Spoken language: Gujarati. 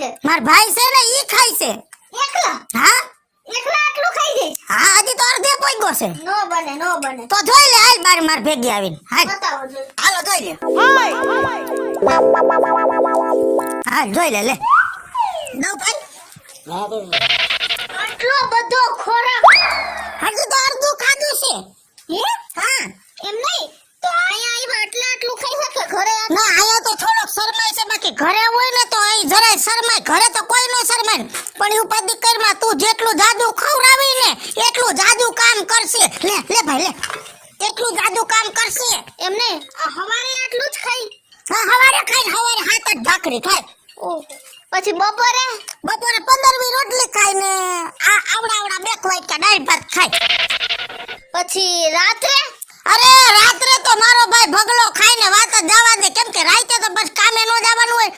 છે? માર ભાઈ છે ને ઈ ખાય છે. એકલા હા એકલા આટલું ખાઈ જાય? હા હજી તો અડધે પોઈગો છે. નો બને તો જોઈ લે હાલ માર ભેગી આવીને હાલ બતાવો જોઈએ. હાલો જોઈ લે હાલ જોઈ લે લે દઉં ભાઈ આટલો બધો ખોરાક હજી તો અડધું ખાધું છે. હે? હા એમ નહીં તો અહીંયા આટલા આટલું ખાઈ શકે ઘરે ના આયા તો થોડોક શરમાય છે બાકી ઘરે હોય ને તો અહીં જરાય શરમાય ઘરે તો કોઈ નો શરમાય પણ એ ઉપાધિ કરમાં તું જેટલું જાદુ ખવડાવી ને એટલું જાદુ કામ કરશે લે લે ભાઈ લે એટલું જાદુ કામ કરશે એમ નહીં આ હવારે આટલું જ ખાઈ હા હવારે ખાય હવારે 7-8 ભાખરી ખાય ઓહો પછી બપોરે બપોરે 15-20 રોટલી ખાય ને આ આવડા બે વાટકા દાળ ભાત ખાય પછી રાત્રે અરે રાત્રે તો મારો ભાઈ ભગલો ખાઈને વાત જ જવા દે કેમ કે રાતે તો બસ કામે નો જવાનું હોય